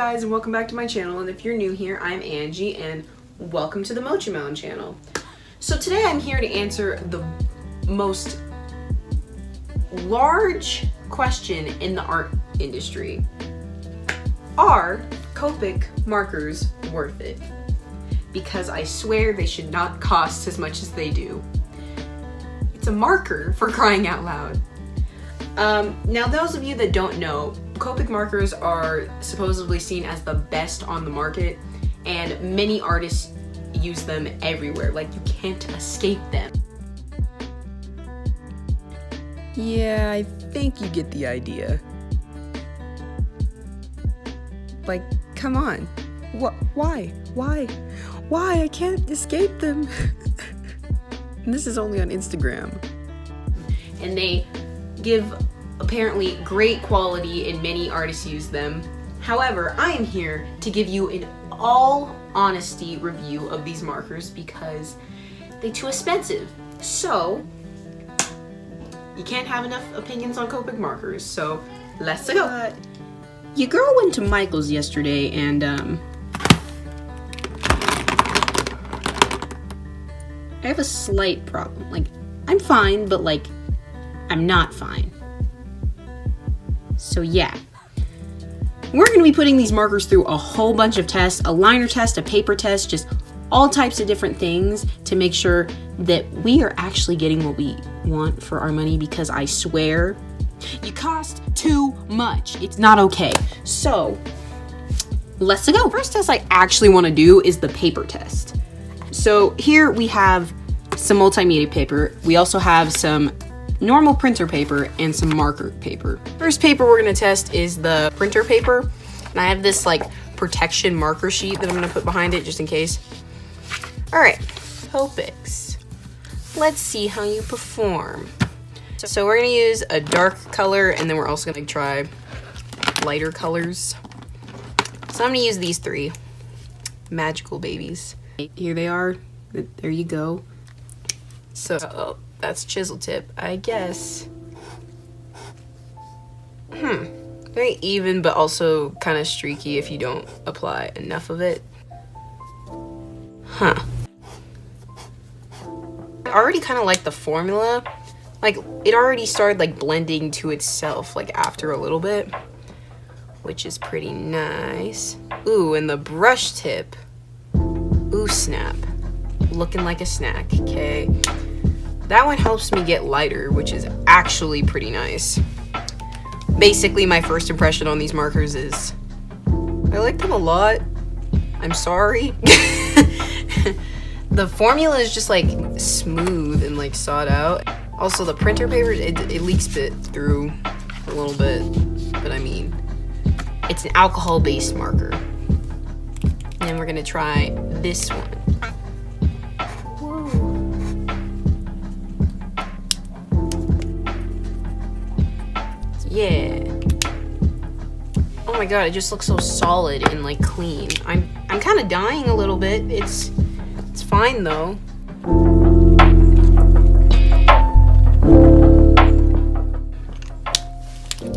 guys, and welcome back to my channel. And if you're new here, I'm Angie, and welcome to the Mochi Melon channel. So today I'm here to answer the most large question in the art industry. Are Copic markers worth it? Because I swear they should not cost as much as they do. It's a marker, for crying out loud. Now those of you that don't know, Copic markers are supposedly seen as the best on the market, and many artists use them everywhere. Like, you can't escape them. Yeah, I think you get the idea. Like, come on. Why? I can't escape them. And this is only on Instagram. And they give apparently great quality, and many artists use them. However, I am here to give you an all honesty review of these markers because they're too expensive. So you can't have enough opinions on Copic markers, so let's go. Your girl went to Michael's yesterday, and I have a slight problem. Like, I'm fine, but like, I'm not fine. So yeah, we're gonna be putting these markers through a whole bunch of tests, a liner test, a paper test, just all types of different things to make sure that we are actually getting what we want for our money, because I swear, you cost too much. It's not okay. So let's go. First test I actually wanna do is the paper test. So here we have some multimedia paper. We also have some normal printer paper and some marker paper. First paper we're gonna test is the printer paper. And I have this like protection marker sheet that I'm gonna put behind it just in case. All right, Copics. Let's see how you perform. So we're gonna use a dark color, and then we're also gonna try lighter colors. So I'm gonna use these three magical babies. Here they are, there you go. So that's chisel tip, I guess. Very even, but also kind of streaky if you don't apply enough of it. I already kind of like the formula. Like, it already started like blending to itself like after a little bit, which is pretty nice. Ooh, and the brush tip. Ooh, snap. Looking like a snack, okay? That one helps me get lighter, which is actually pretty nice. Basically, my first impression on these markers is I like them a lot. I'm sorry. The formula is just like smooth and like sought out. Also, the printer paper, it leaks it through a little bit, but I mean, it's an alcohol-based marker. And then we're gonna try this one. Yeah. Oh my god, it just looks so solid and like clean. I'm kind of dying a little bit. It's fine though.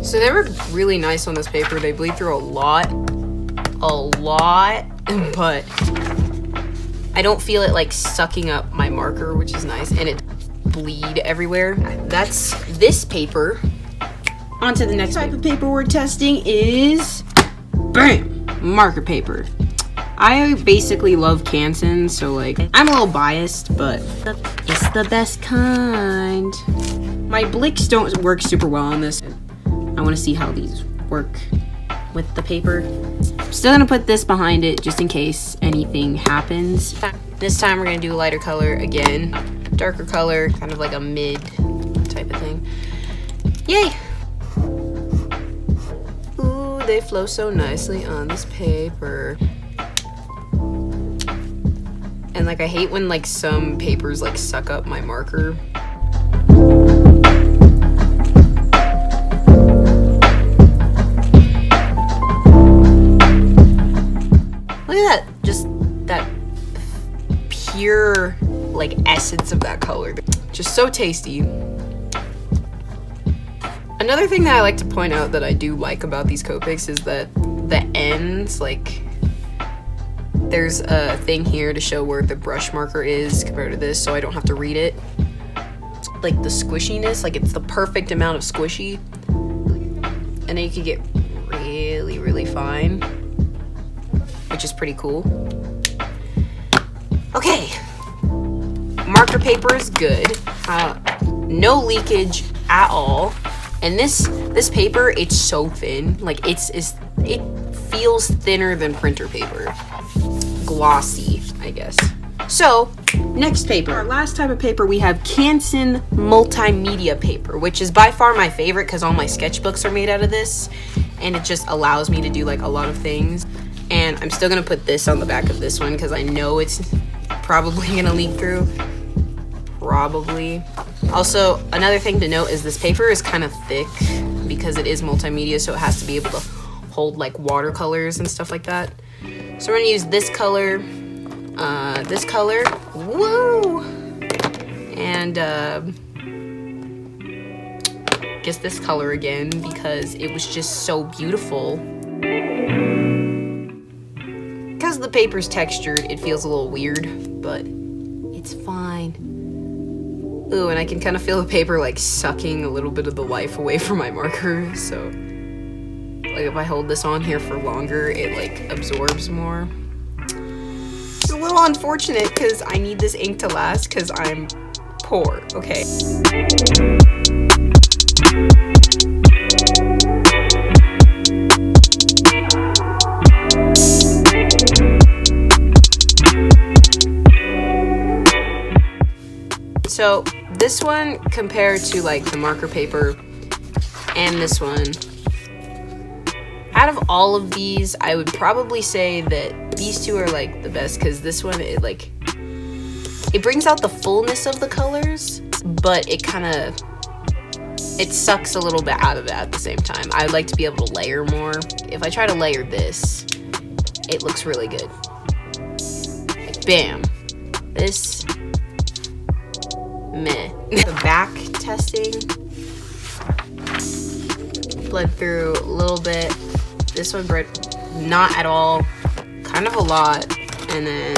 So they were really nice on this paper. They bleed through a lot, but I don't feel it like sucking up my marker, which is nice, and it bleed everywhere. That's this paper. On to the next type of paper we're testing is, bam, marker paper. I basically love Canson, so like, I'm a little biased, but it's the best kind. My Blicks don't work super well on this. I wanna see how these work with the paper. I'm still gonna put this behind it just in case anything happens. This time we're gonna do a lighter color again. Darker color, kind of like a mid type of thing. Yay! Ooh, they flow so nicely on this paper. And like, I hate when like some papers like suck up my marker. Look at that, just that pure like essence of that color. Just so tasty. Another thing that I like to point out that I do like about these Copics is that the ends, like there's a thing here to show where the brush marker is compared to this, so I don't have to read it. Like the squishiness, like it's the perfect amount of squishy, and then you can get really fine, which is pretty cool. Okay, marker paper is good, no leakage at all, and this paper, it's so thin, like it feels thinner than printer paper, glossy, I guess. So next paper, our last type of paper, we have Canson multimedia paper, which is by far my favorite because all my sketchbooks are made out of this, and it just allows me to do like a lot of things. And I'm still gonna put this on the back of this one because I know it's probably gonna leak through, probably. Also, another thing to note is this paper is kind of thick because it is multimedia, so it has to be able to hold like watercolors and stuff like that. So we're gonna use this color, woo, and guess this color again because it was just so beautiful. Because the paper's textured, it feels a little weird, but it's fine. Ooh, and I can kind of feel the paper like sucking a little bit of the life away from my marker, so like if I hold this on here for longer, it like absorbs more. It's a little unfortunate because I need this ink to last because I'm poor, okay? So this one compared to like the marker paper and this one, out of all of these, I would probably say that these two are like the best because this one, it brings out the fullness of the colors, but it sucks a little bit out of it at the same time. I would like to be able to layer more. If I try to layer this, it looks really good. Bam. This, meh. The back testing, bled through a little bit. This one bled not at all, kind of a lot, and then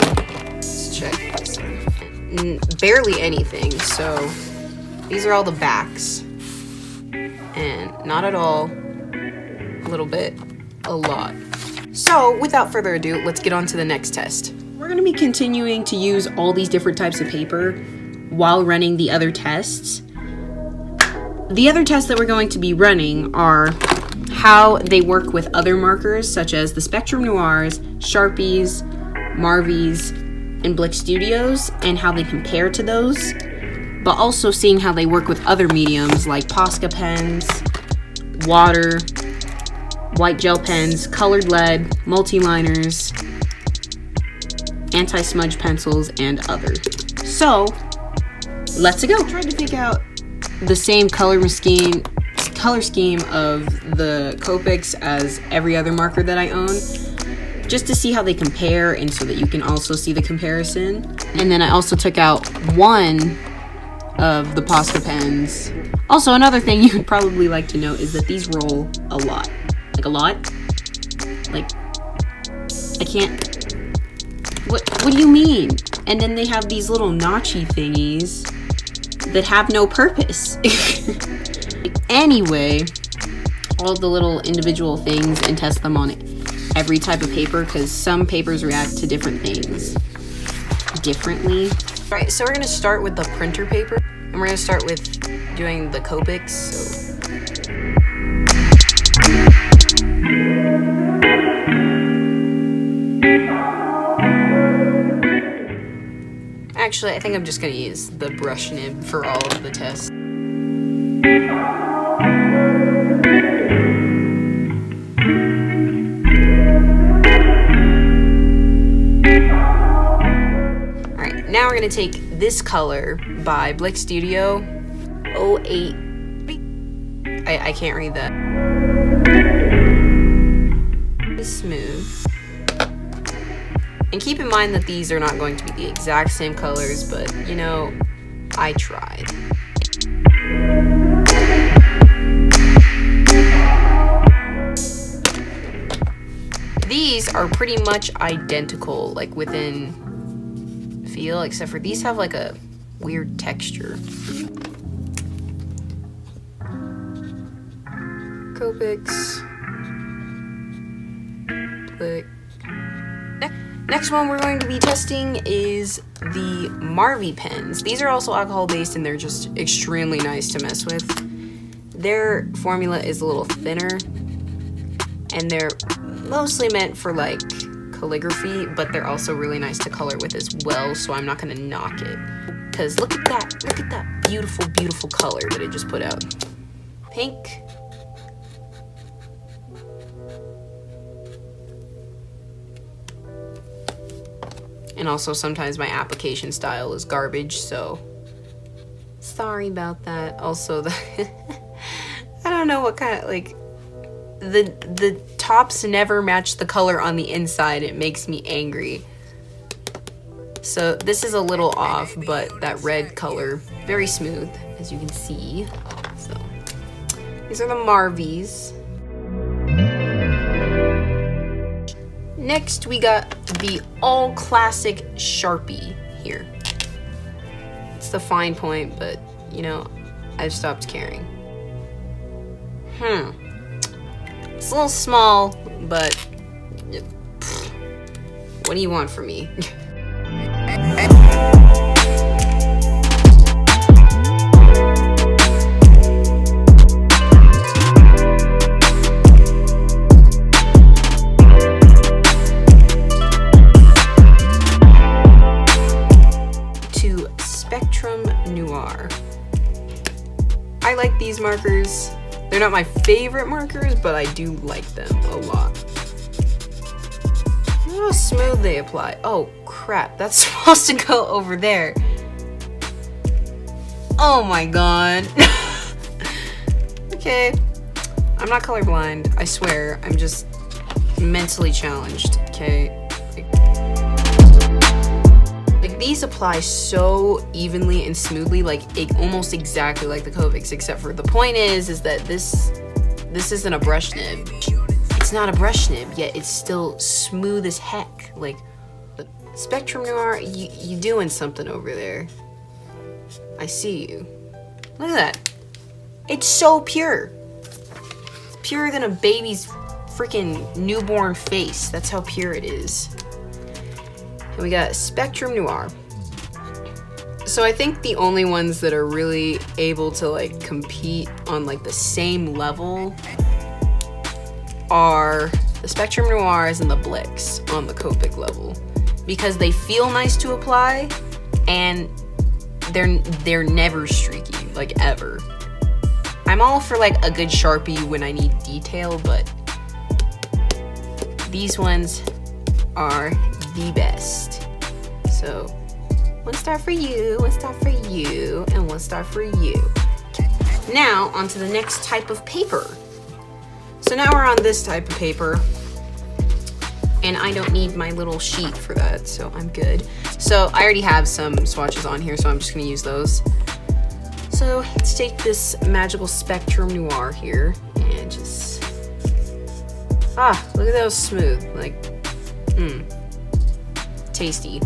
let's check this one. Barely anything. So these are all the backs, and not at all, a little bit, a lot. So without further ado, let's get on to the next test. We're going to be continuing to use all these different types of paper while running the other tests. The other tests that we're going to be running are how they work with other markers such as the Spectrum Noirs, Sharpies, Marvies, and Blick Studios, and how they compare to those, but also seeing how they work with other mediums like Posca pens, water, white gel pens, colored lead, multi-liners, anti-smudge pencils, and other. So let's go. I tried to pick out the same color scheme of the Copics as every other marker that I own, just to see how they compare and so that you can also see the comparison. And then I also took out one of the Posca pens. Also, another thing you would probably like to know is that these roll a lot. Like a lot? Like, I can't... What do you mean? And then they have these little notchy thingies that have no purpose. Anyway, all the little individual things, and test them on every type of paper because some papers react to different things differently. All right, so we're gonna start with the printer paper, and we're gonna start with doing the Copics. Actually, I think I'm just gonna use the brush nib for all of the tests. Alright, now we're gonna take this color by Blick Studio 08. I can't read that. Smooth. And keep in mind that these are not going to be the exact same colors, but, you know, I tried. these are pretty much identical, like within feel, except for these have like a weird texture. Copics. Click. Next one we're going to be testing is the Marvy pens. These are also alcohol based and they're just extremely nice to mess with. Their formula is a little thinner and they're mostly meant for like calligraphy, but they're also really nice to color with as well, so I'm not gonna knock it. Cause look at that beautiful, beautiful color that it just put out. Pink. And also sometimes my application style is garbage, so sorry about that. Also, I don't know what kind of, like, the tops never match the color on the inside. It makes me angry. So this is a little off, but that red color, very smooth, as you can see. So these are the Marvies. Next, we got the all classic Sharpie here. It's the fine point, but you know, I've stopped caring. It's a little small, but what do you want from me? I like these markers. They're not my favorite markers, but I do like them a lot. Look how smooth they apply. Oh crap, that's supposed to go over there. Oh my god. Okay, I'm not colorblind, I swear. I'm just mentally challenged, okay? These apply so evenly and smoothly, like almost exactly like the Copics, except for the point is that this isn't a brush nib. It's not a brush nib, yet it's still smooth as heck. Like, Spectrum Noir, you doing something over there. I see you. Look at that. It's so pure. It's purer than a baby's freaking newborn face. That's how pure it is. And we got Spectrum Noir. So I think the only ones that are really able to like compete on like the same level are the Spectrum Noirs and the Blicks on the Copic level, because they feel nice to apply and they're never streaky, like ever. I'm all for like a good Sharpie when I need detail, but these ones are the best. So 1 star for you, 1 star for you, and 1 star for you. Now on to the next type of paper. So now we're on this type of paper, and I don't need my little sheet for that, so I'm good. So I already have some swatches on here, so I'm just gonna use those. So let's take this magical Spectrum Noir here and just, look at those smooth, like, tasty.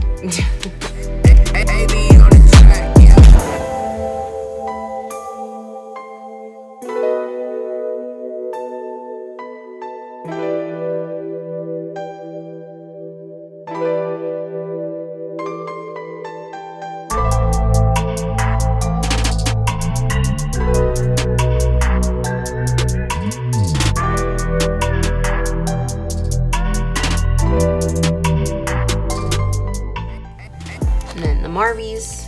Marvies,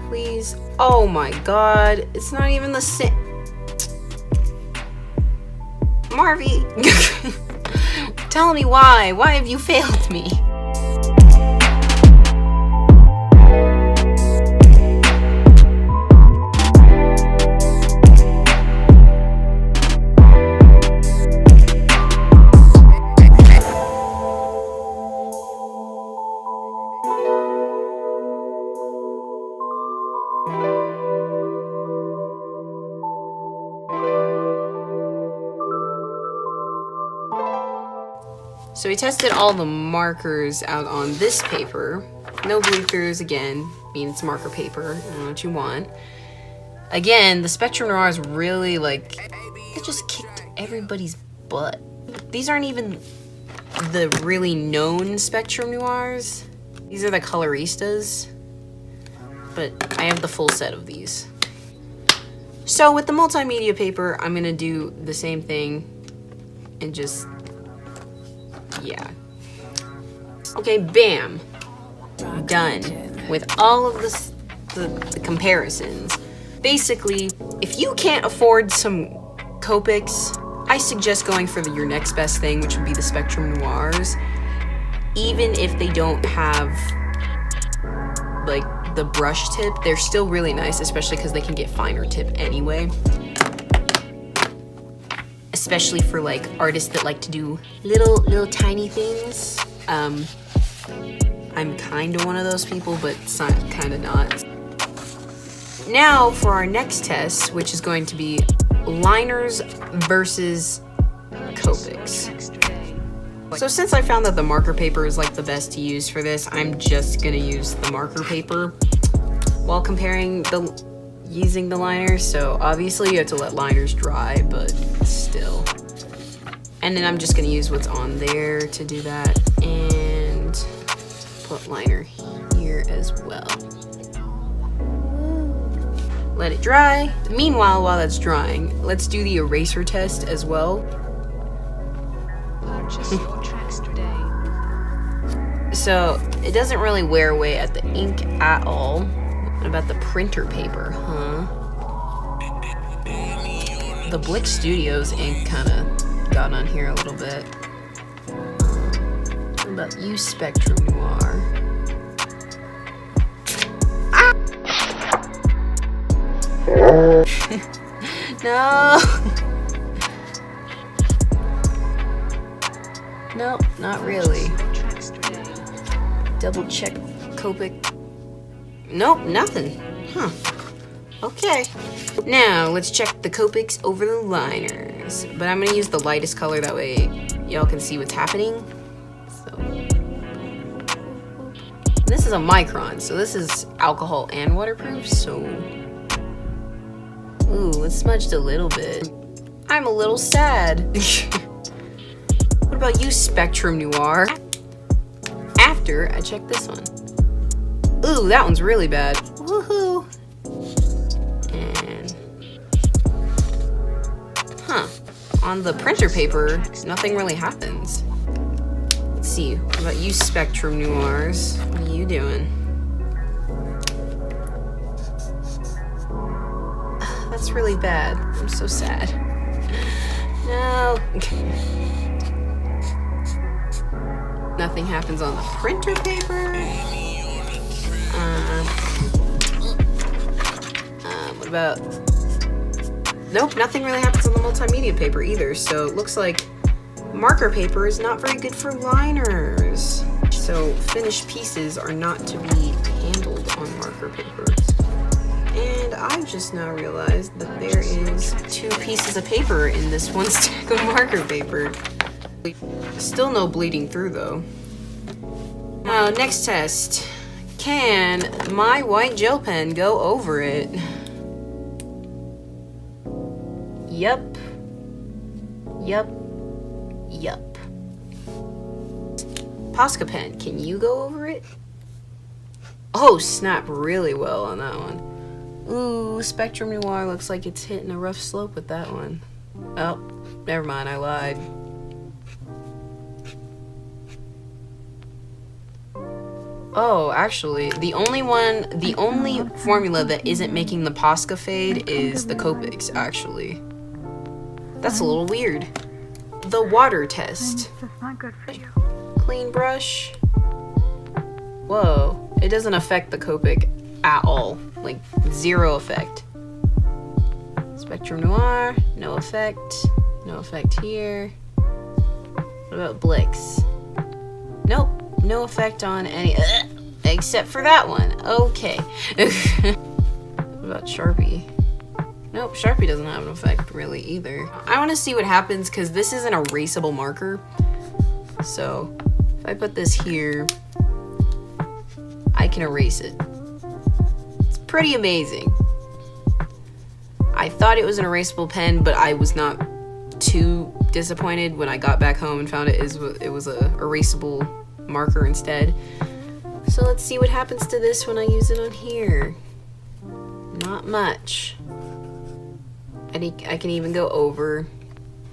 please. Oh my god, it's not even the same. Marvy, tell me why have you failed me? So we tested all the markers out on this paper. No bleed throughs again. I mean, it's marker paper. I don't know what you want. Again, the Spectrum Noirs really, like, it just kicked everybody's butt. These aren't even the really known Spectrum Noirs. These are the coloristas. But I have the full set of these. So with the multimedia paper, I'm gonna do the same thing and just, yeah. Okay, bam. Done with all of this, the comparisons. Basically, if you can't afford some Copics, I suggest going for your next best thing, which would be the Spectrum Noirs. Even if they don't have like the brush tip, they're still really nice, especially because they can get finer tip anyway. Especially for like artists that like to do little tiny things. I'm kind of one of those people, but kind of not. Now for our next test, which is going to be liners versus Copics. So since I found that the marker paper is like the best to use for this, I'm just gonna use the marker paper while comparing using the liners. So obviously you have to let liners dry, but still. And then I'm just gonna use what's on there to do that, and put liner here as well. Let it dry. Meanwhile, while that's drying, let's do the eraser test as well. So it doesn't really wear away at the ink at all. What about the printer paper, huh? The Blick Studios ink kind of got on here a little bit. What about you, Spectrum Noir? Ah! No! Nope, not really. Double check Copic. Nope, nothing. Huh. Okay. Now, let's check the Copics over the liners. But I'm gonna use the lightest color, that way y'all can see what's happening. So. This is a micron, so this is alcohol and waterproof, so. Ooh, it smudged a little bit. I'm a little sad. What about you, Spectrum Noir? After I check this one. Ooh, that one's really bad. Woohoo! And on the printer paper, nothing really happens. Let's see. What about you, Spectrum Noirs? What are you doing? That's really bad. I'm so sad. No. Nothing happens on the printer paper. What about? Nope, nothing really happens on the multimedia paper either. So it looks like marker paper is not very good for liners. So finished pieces are not to be handled on marker paper. And I just now realized that there is 2 pieces of paper in this one stack of marker paper. Still no bleeding through though. Now, next test. Can my white gel pen go over it? Yup. Yup. Yup. Posca pen, can you go over it? Oh, snap, really well on that one. Ooh, Spectrum Noir looks like it's hitting a rough slope with that one. Oh, never mind, I lied. Oh, actually, the only formula that isn't making the Posca fade is the Copics, actually. That's a little weird. The water test. That's not good for you. Clean brush. Whoa, it doesn't affect the Copic at all. Like, 0 effect. Spectrum Noir, no effect. No effect here. What about Blicks? Nope. No effect on any, except for that one. Okay. What about Sharpie? Nope, Sharpie doesn't have an effect really either. I want to see what happens because this is an erasable marker. So if I put this here, I can erase it. It's pretty amazing. I thought it was an erasable pen, but I was not too disappointed when I got back home and found it was a erasable marker instead. So let's see what happens to this when I use it on here. Not much. I can even go over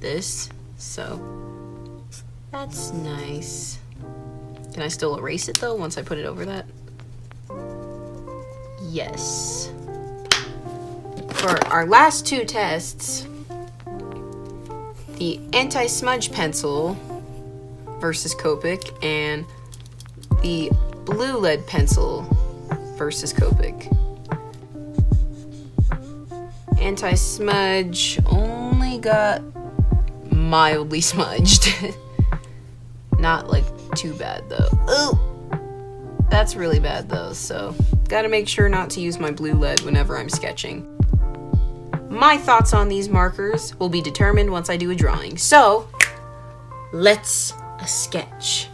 this, so that's nice. Can I still erase it though once I put it over that? Yes. For our last two tests, the anti-smudge pencil versus Copic and the blue lead pencil versus Copic. Anti-smudge only got mildly smudged. Not like too bad though. Oh, that's really bad though, so gotta make sure not to use my blue lead whenever I'm sketching. My thoughts on these markers will be determined once I do a drawing. So, let's sketch.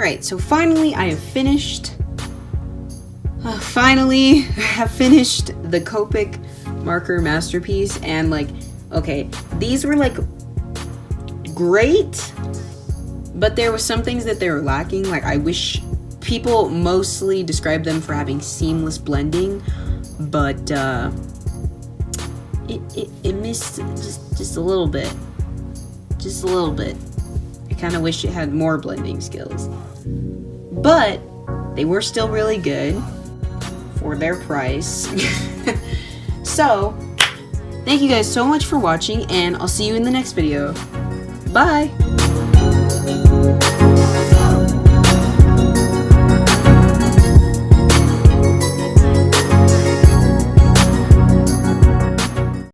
Alright, so finally I have finished. Finally have finished the Copic marker masterpiece, and like, okay, these were like great, but there was some things that they were lacking. Like, I wish people mostly describe them for having seamless blending, but it missed just a little bit. Just a little bit. I kind of wish it had more blending skills. But they were still really good for their price. So, thank you guys so much for watching, and I'll see you in the next video. Bye!